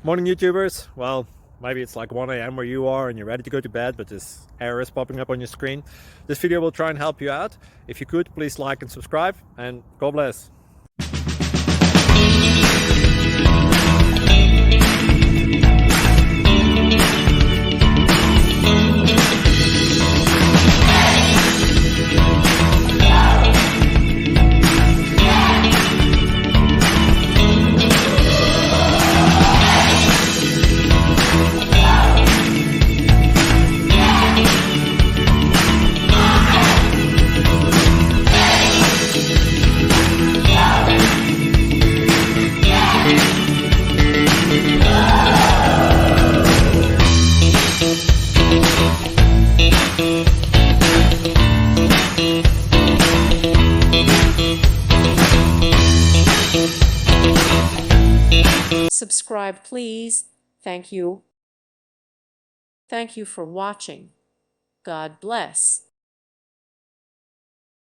Morning YouTubers. Well, maybe it's like 1 a.m. where you are and you're ready to go to bed, but this error is popping up on your screen. This video will try and help you out. If you could, please like and subscribe, and God bless. Subscribe, please. Thank you. Thank you for watching. God bless.